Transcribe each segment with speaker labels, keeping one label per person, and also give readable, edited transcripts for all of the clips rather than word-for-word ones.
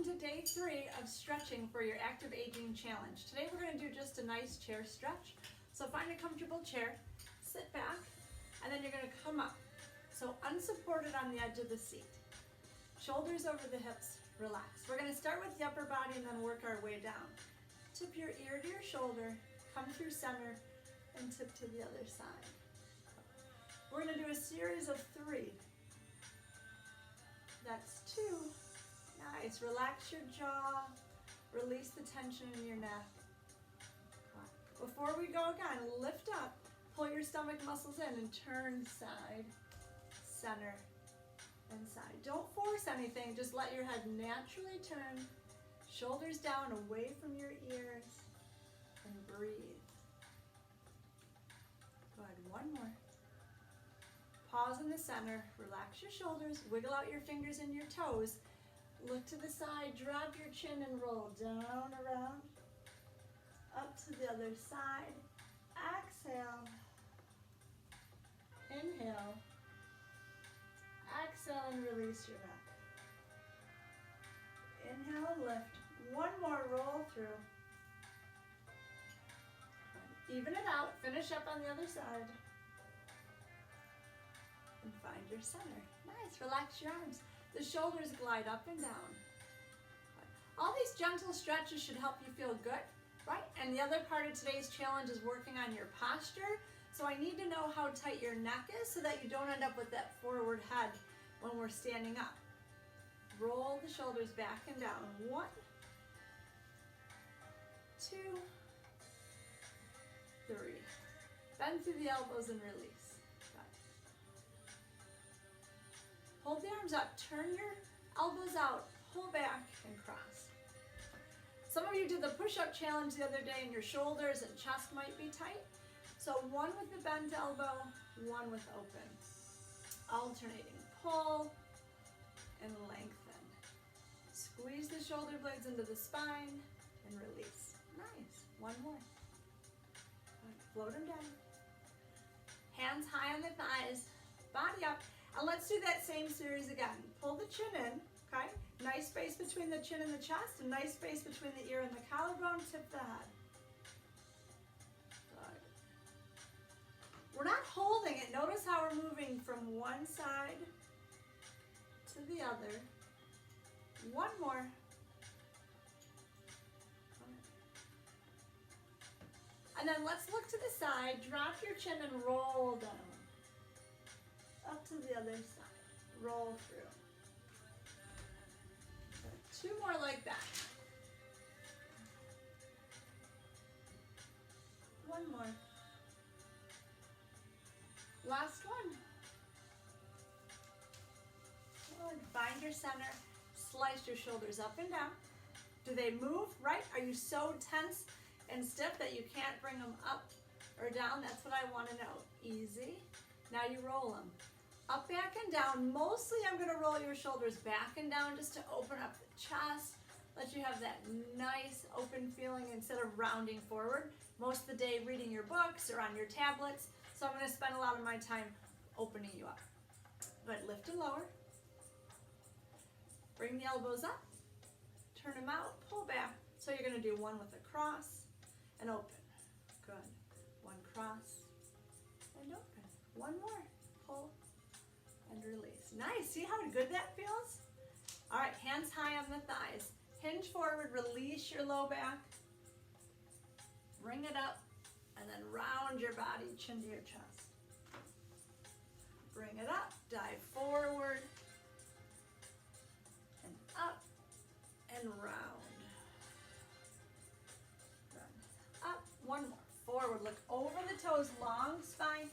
Speaker 1: Welcome to day 3 of stretching for your active aging challenge. Today we're going to do just a nice chair stretch. So find a comfortable chair, sit back, and then you're going to come up. So unsupported on the edge of the seat. Shoulders over the hips, relax. We're going to start with the upper body and then work our way down. Tip your ear to your shoulder, come through center, and tip to the other side. We're going to do a series of 3. That's 2. Nice. Relax your jaw. Release the tension in your neck. Before we go again, lift up. Pull your stomach muscles in and turn side, center, and side. Don't force anything. Just let your head naturally turn. Shoulders down, away from your ears. And breathe. Good. One more. Pause in the center. Relax your shoulders. Wiggle out your fingers and your toes. Look to the side, drop your chin and roll down, around, up to the other side. Exhale, inhale, exhale and release your neck. Inhale and lift. One more, roll through. Even it out, finish up on the other side. And find your center. Nice, relax your arms. The shoulders glide up and down. All these gentle stretches should help you feel good, right? And the other part of today's challenge is working on your posture. So I need to know how tight your neck is so that you don't end up with that forward head when we're standing up. Roll the shoulders back and down. 1, 2, 3. Bend through the elbows and release. Hold the arms up, turn your elbows out, pull back and cross. Some of you did the push-up challenge the other day and your shoulders and chest might be tight. So 1 with the bent elbow, 1 with open. Alternating, pull and lengthen. Squeeze the shoulder blades into the spine and release. Nice, 1 more. Float them down. Hands high on the thighs, body up. And let's do that same series again. Pull the chin in, okay? Nice space between the chin and the chest, and nice space between the ear and the collarbone. Tip the head. Good. We're not holding it. Notice how we're moving from one side to the other. 1 more. And then let's look to the side. Drop your chin and roll down. Up to the other side. Roll through. 2 more like that. 1 more. Last one. Good. Find your center. Slice your shoulders up and down. Do they move, right? Are you so tense and stiff that you can't bring them up or down? That's what I want to know. Easy. Now you roll them. Up, back, and down. Mostly I'm going to roll your shoulders back and down just to open up the chest. Let you have that nice open feeling instead of rounding forward. Most of the day reading your books or on your tablets. So I'm going to spend a lot of my time opening you up. But lift and lower. Bring the elbows up. Turn them out. Pull back. So you're going to do 1 with a cross and open. Good. 1 cross and open. 1 more. Pull and release. Nice. See how good that feels? All right, hands high on the thighs. Hinge forward, release your low back. Bring it up, and then round your body, chin to your chest. Bring it up, dive forward, and up, and round. Good. Up, 1 more. Forward, look over the toes, long spine.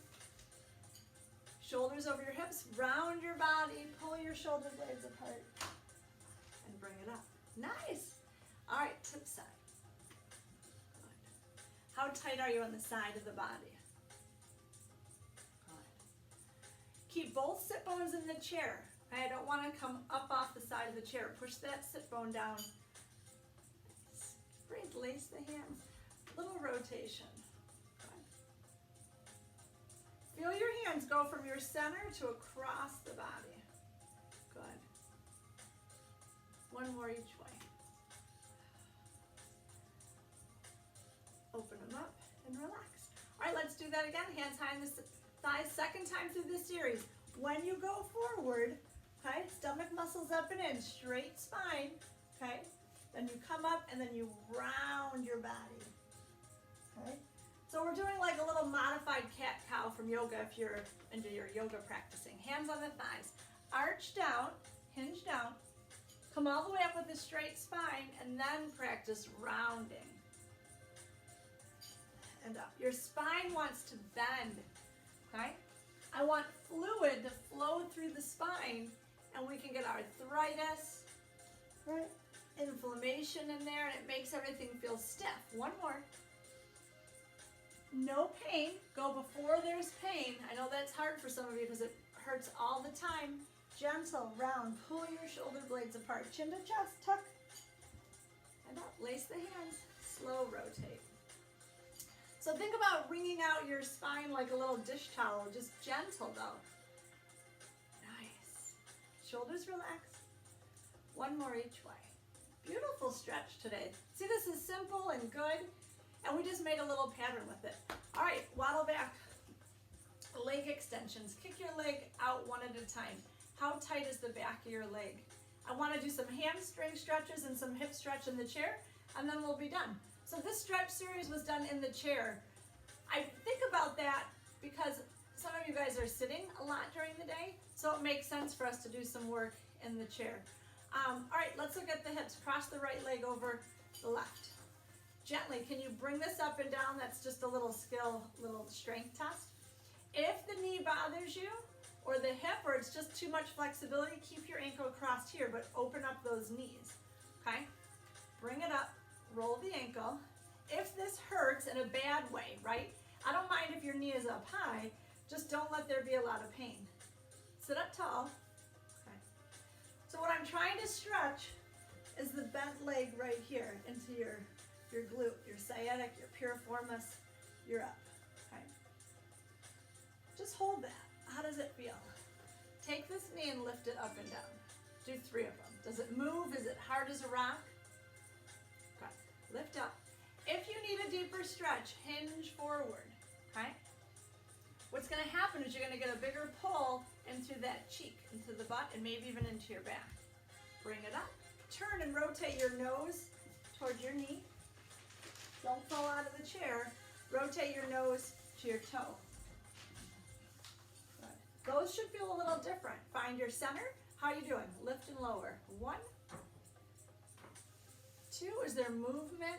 Speaker 1: Shoulders over your hips, round your body, pull your shoulder blades apart, and bring it up. Nice. All right, tip side. Good. How tight are you on the side of the body? Good. Keep both sit bones in the chair. Okay, I don't want to come up off the side of the chair. Push that sit bone down. Breathe, lace the hands. Little rotation. Feel your hands go from your center to across the body. Good. 1 more more each way. Open them up and relax. All right, let's do that again. Hands high on the thighs, second time through this series. When you go forward, okay, stomach muscles up and in, straight spine, okay? Then you come up and then you round your body, okay? So we're doing like a little modified cat-cow from yoga if you're into your yoga practicing. Hands on the thighs, arch down, hinge down, come all the way up with a straight spine and then practice rounding. And up. Your spine wants to bend, okay? I want fluid to flow through the spine and we can get arthritis, right? Inflammation in there and it makes everything feel stiff. One more. No pain. Go before there's pain. I know that's hard for some of you because it hurts all the time. Gentle, round, pull your shoulder blades apart. Chin to chest, tuck. And up, lace the hands, slow rotate. So think about wringing out your spine like a little dish towel, just gentle though. Nice. Shoulders relax. One more each way. Beautiful stretch today. See, this is simple and good, and we just made a little pattern with it. All right, waddle back. Leg extensions. Kick your leg out one at a time. How tight is the back of your leg? I want to do some hamstring stretches and some hip stretch in the chair, and then we'll be done. So this stretch series was done in the chair. I think about that because some of you guys are sitting a lot during the day, so it makes sense for us to do some work in the chair. All right, let's look at the hips. Cross the right leg over the left. Gently, can you bring this up and down? That's just a little skill, little strength test. If the knee bothers you, or the hip, or it's just too much flexibility, keep your ankle crossed here, but open up those knees, okay? Bring it up. Roll the ankle. If this hurts in a bad way, right? I don't mind if your knee is up high, just don't let there be a lot of pain. Sit up tall. Okay. So what I'm trying to stretch is the bent leg right here into your glute, your sciatic, your piriformis, your up, okay? Just hold that. How does it feel? Take this knee and lift it up and down. Do 3 of them. Does it move? Is it hard as a rock? Lift up. If you need a deeper stretch, hinge forward, okay? What's gonna happen is you're gonna get a bigger pull into that cheek, into the butt, and maybe even into your back. Bring it up. Turn and rotate your nose towards your knee. Don't fall out of the chair. Rotate your nose to your toe. Good. Those should feel a little different. Find your center. How are you doing? Lift and lower. 1, 2, is there movement?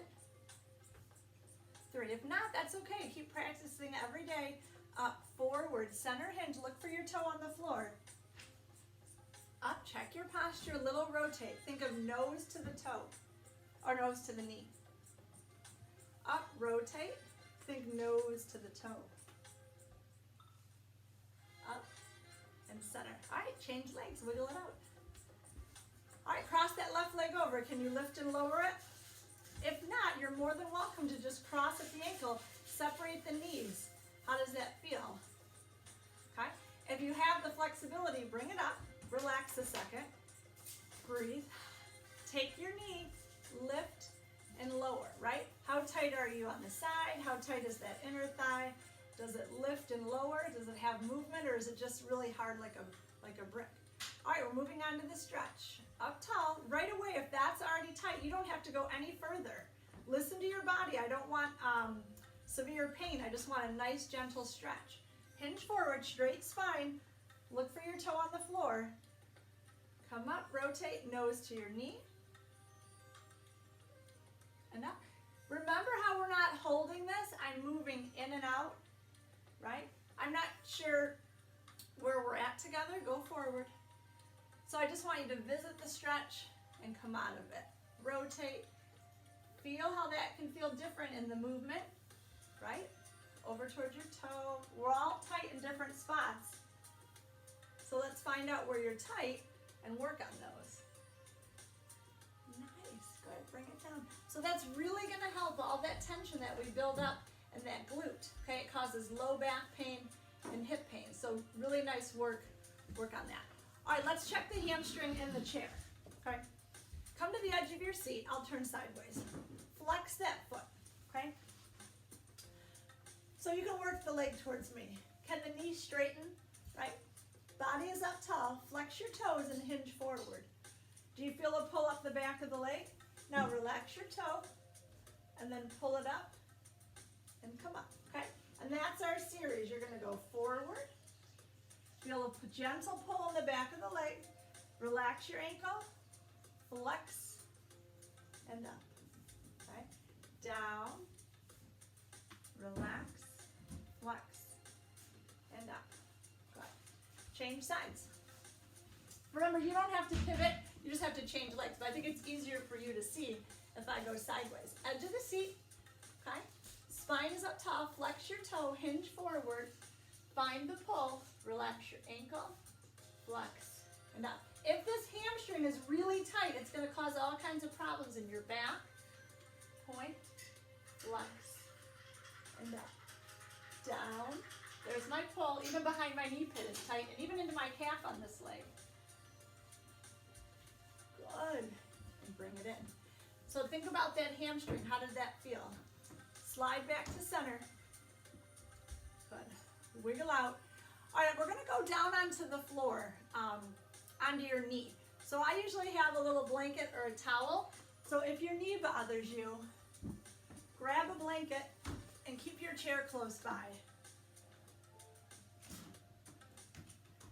Speaker 1: 3, if not, that's okay. Keep practicing every day. Up, forward, center hinge. Look for your toe on the floor. Up, check your posture, little rotate. Think of nose to the toe, or nose to the knee. Up, rotate, think nose to the toe. Up, and center. All right, change legs, wiggle it out. All right, cross that left leg over. Can you lift and lower it? If not, you're more than welcome to just cross at the ankle, separate the knees. How does that feel? Okay, if you have the flexibility, bring it up, relax a second, breathe, take your knee, lift and lower, right? How tight are you on the side? How tight is that inner thigh? Does it lift and lower? Does it have movement, or is it just really hard like a brick? All right, we're moving on to the stretch. Up tall, right away, if that's already tight, you don't have to go any further. Listen to your body. I don't want severe pain. I just want a nice, gentle stretch. Hinge forward, straight spine. Look for your toe on the floor. Come up, rotate, nose to your knee. And up. Remember how we're not holding this? I'm moving in and out, right? I'm not sure where we're at together. Go forward. So I just want you to visit the stretch and come out of it. Rotate. Feel how that can feel different in the movement, right? Over towards your toe. We're all tight in different spots. So let's find out where you're tight and work on those. Nice, good, bring it down. So that's really gonna help all that tension that we build up in that glute, okay? It causes low back pain and hip pain. So really nice work on that. All right, let's check the hamstring in the chair, okay? Come come to the edge of your seat. I'll turn sideways. Flex that foot, okay? So you can work the leg towards me. Can the knee straighten, right? Body is up tall. Flex your toes and hinge forward. Do you feel a pull up the back of the leg? Now relax your toe and then pull it up and come up, okay? And that's our series. You're gonna go forward. Feel a gentle pull in the back of the leg. Relax your ankle, flex, and up, okay? Down, relax, flex, and up. Good. Change sides. Remember, you don't have to pivot, you just have to change legs, but I think it's easier for you to see if I go sideways. Edge of the seat, okay? Spine is up tall, flex your toe, hinge forward, find the pull, relax your ankle, flex, and up. If this hamstring is really tight, it's going to cause all kinds of problems in your back. Point, flex, and up. Down. There's my pull. Even behind my knee pit is tight, and even into my calf on this leg. Good. And bring it in. So think about that hamstring. How did that feel? Slide back to center. Good. Wiggle out. All right, we're going to go down onto the floor. Onto your knee. So I usually have a little blanket or a towel. So if your knee bothers you, grab a blanket and keep your chair close by.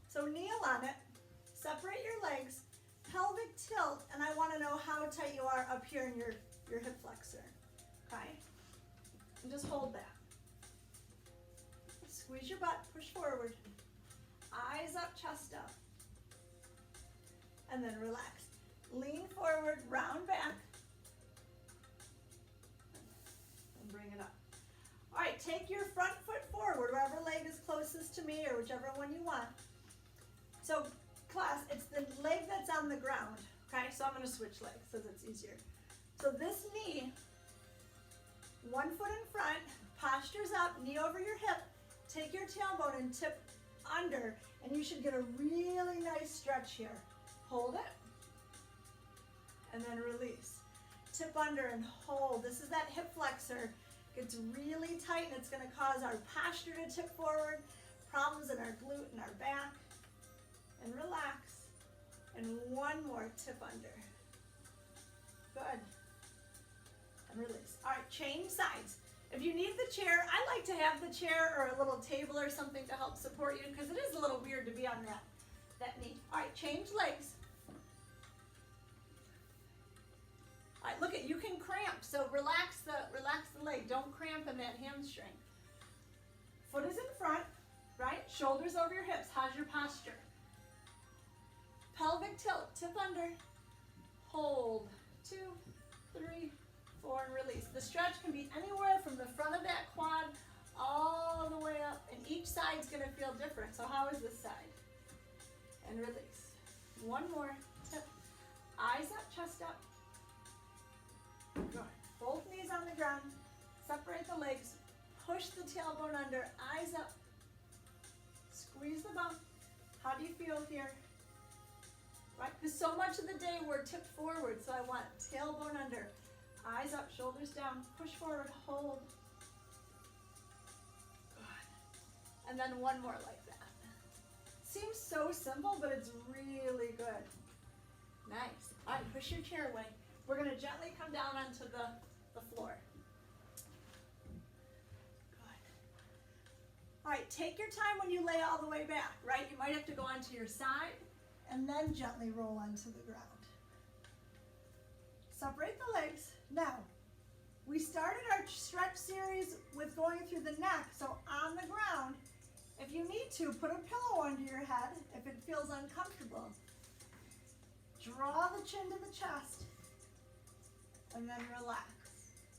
Speaker 1: So kneel on it, separate your legs, pelvic tilt, and I want to know how tight you are up here in your hip flexor. Okay? And just hold that. Squeeze your butt, push forward. Eyes up, chest up. And then relax. Lean forward, round back. And bring it up. All right, take your front foot forward, wherever leg is closest to me or whichever one you want. So class, it's the leg that's on the ground. Okay, so I'm going to switch legs so it's easier. So this knee, one foot in front, posture's up, knee over your hip. Take your tailbone and tip under, and you should get a really nice stretch here. Hold it, and then release. Tip under and hold. This is that hip flexor. It's really tight, and it's going to cause our posture to tip forward, problems in our glute and our back. And relax. And one more, tip under. Good. And release. All right, change sides. If you need the chair, I like to have the chair or a little table or something to help support you because it is a little weird to be on that knee. All right, change legs. All right, look at, you can cramp, so relax the leg. Don't cramp in that hamstring. Foot is in front, right? Shoulders over your hips. How's your posture? Pelvic tilt, tip under, hold, 2, 3, 4, and release. The stretch can be anywhere from the front of that quad all the way up, and each side's gonna feel different. So how is this side? And release. One more, tip, eyes up, chest up. Good. Both knees on the ground, separate the legs, push the tailbone under, eyes up, squeeze the bum. How do you feel here? Right, because so much of the day we're tipped forward, so I want tailbone under, eyes up, shoulders down, push forward, hold. Good. And then one more like that. Seems so simple, but it's really good. Nice. All right, push your chair away. We're going to gently come down onto the floor. Good. All right, take your time when you lay all the way back, right? You might have to go onto your side and then gently roll onto the ground. Separate the legs. Now, we started our stretch series with going through the neck, so on the ground, if you need to, put a pillow under your head if it feels uncomfortable. Draw the chin to the chest, and then relax.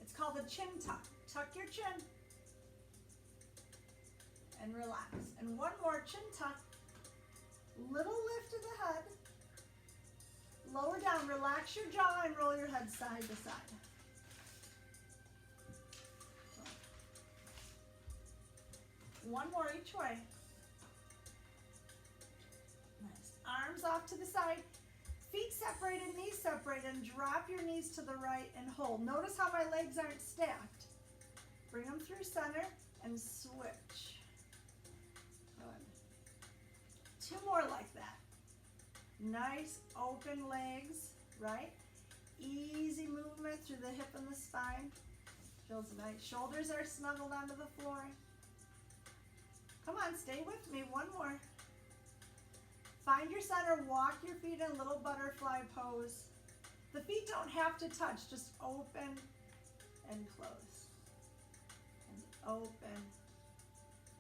Speaker 1: It's called a chin tuck. Tuck your chin, and relax. And one more chin tuck. Little lift of the head. Lower down, relax your jaw and roll your head side to side. One more each way. Nice. Arms off to the side. Feet separated, knees separate and drop your knees to the right and hold. Notice how my legs aren't stacked. Bring them through center and switch. Good. 2 more like that. Nice open legs, right? Easy movement through the hip and the spine. Feels nice. Shoulders are snuggled onto the floor. Come on, stay with me. 1 more. Find your center, walk your feet in a little butterfly pose. The feet don't have to touch, just open and close. And open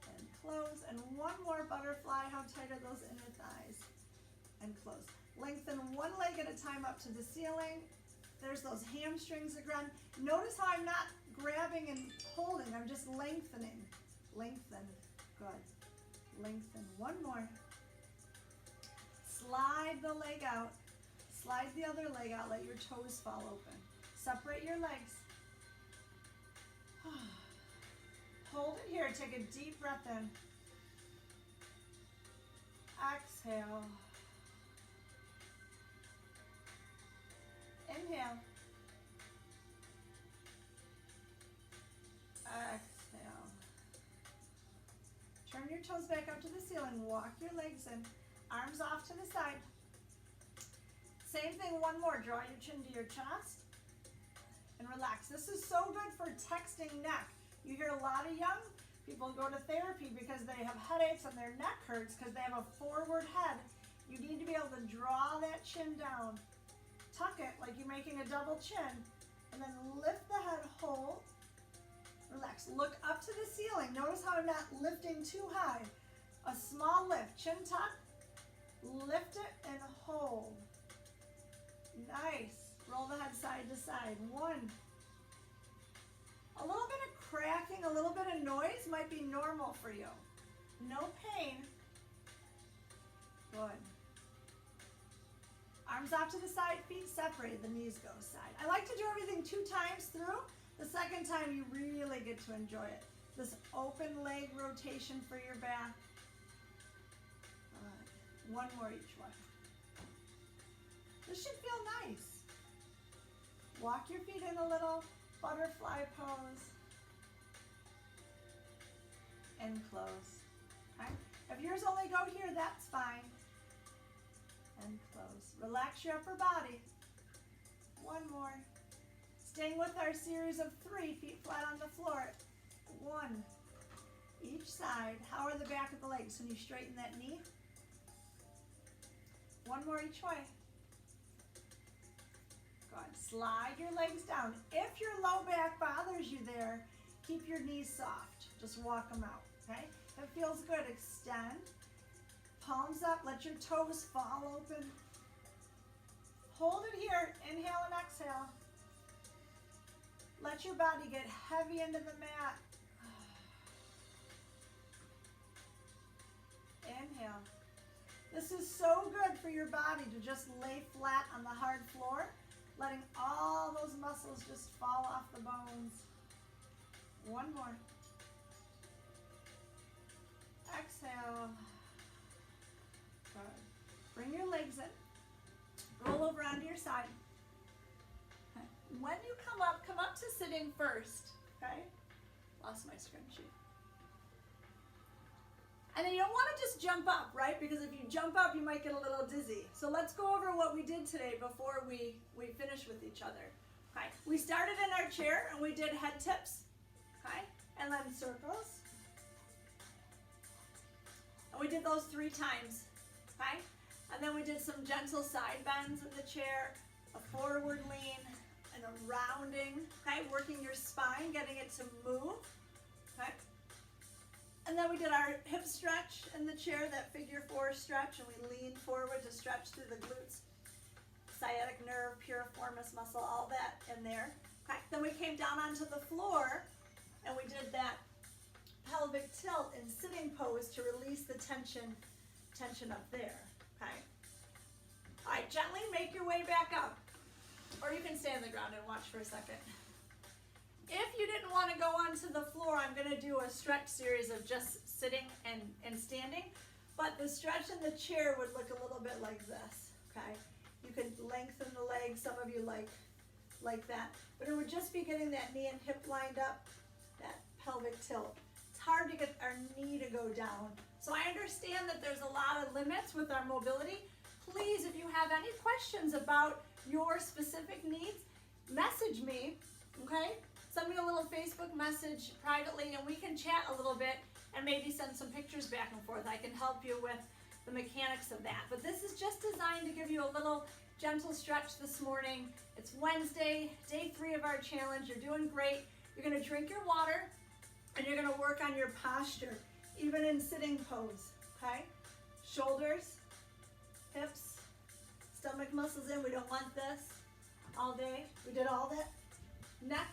Speaker 1: and close. And 1 more butterfly. How tight are those inner thighs? And close. Lengthen 1 leg at a time up to the ceiling. There's those hamstrings again. Notice how I'm not grabbing and holding. I'm just lengthening. Lengthen. Good. Lengthen. 1 more. Slide the leg out. Slide the other leg out. Let your toes fall open. Separate your legs. Hold it here. Take a deep breath in. Exhale. Inhale. Exhale. Turn your toes back up to the ceiling. Walk your legs in. Arms off to the side. Same thing, 1 more. Draw your chin to your chest and relax. This is so good for texting neck. You hear a lot of young people go to therapy because they have headaches and their neck hurts because they have a forward head. You need to be able to draw that chin down. Tuck it like you're making a double chin. And then lift the head, hold. Relax. Look up to the ceiling. Notice how I'm not lifting too high. A small lift. Chin tuck. Lift it and hold. Nice. Roll the head side to side. 1. A little bit of cracking, a little bit of noise might be normal for you. No pain. Good. Arms off to the side, feet separated, the knees go side. I like to do everything 2 times through. The second time you really get to enjoy it. This open leg rotation for your back. 1 more each way. This should feel nice. Walk your feet in a little butterfly pose. And close. Okay? If yours only go here, that's fine. And close. Relax your upper body. 1 more. Staying with our series of 3, feet flat on the floor. 1. Each side. How are the back of the legs? Can you straighten that knee? 1 more each way. Good. Slide your legs down. If your low back bothers you there, keep your knees soft. Just walk them out, okay? If it feels good, extend. Palms up, let your toes fall open. Hold it here. Inhale and exhale. Let your body get heavy into the mat. Inhale. This is so good for your body to just lay flat on the hard floor, letting all those muscles just fall off the bones. 1 more. Exhale. Good. Bring your legs in. Roll over onto your side. Okay. When you come up to sitting first. Okay? Lost my scrunchie. And then you don't want to just jump up, right? Because if you jump up, you might get a little dizzy. So let's go over what we did today before we finish with each other. Okay? We started in our chair and we did head tips. Okay? And then circles. And we did those 3 times. Okay? And then we did some gentle side bends in the chair, a forward lean, and a rounding. Okay? Working your spine, getting it to move. Okay? And then we did our hip stretch in the chair, that figure 4 stretch, and we leaned forward to stretch through the glutes, sciatic nerve, piriformis muscle, all that in there. Okay. Then we came down onto the floor and we did that pelvic tilt in sitting pose to release the tension up there. Okay. All right, gently make your way back up. Or you can stay on the ground and watch for a second. If you didn't want to go onto the floor, I'm going to do a stretch series of just sitting and standing. But the stretch in the chair would look a little bit like this, okay? You could lengthen the leg legs. Some of you like that. But it would just be getting that knee and hip lined up, that pelvic tilt. It's hard to get our knee to go down. So I understand that there's a lot of limits with our mobility. Please, if you have any questions about your specific needs, message me, okay? Send me a little Facebook message privately and we can chat a little bit and maybe send some pictures back and forth. I can help you with the mechanics of that. But this is just designed to give you a little gentle stretch this morning. It's Wednesday, day 3 of our challenge. You're doing great. You're gonna drink your water and you're gonna work on your posture, even in sitting pose, okay? Shoulders, hips, stomach muscles in. We don't want this all day. We did all that neck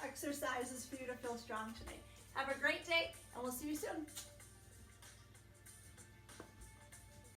Speaker 1: exercises for you to feel strong today. Have a great day and we'll see you soon.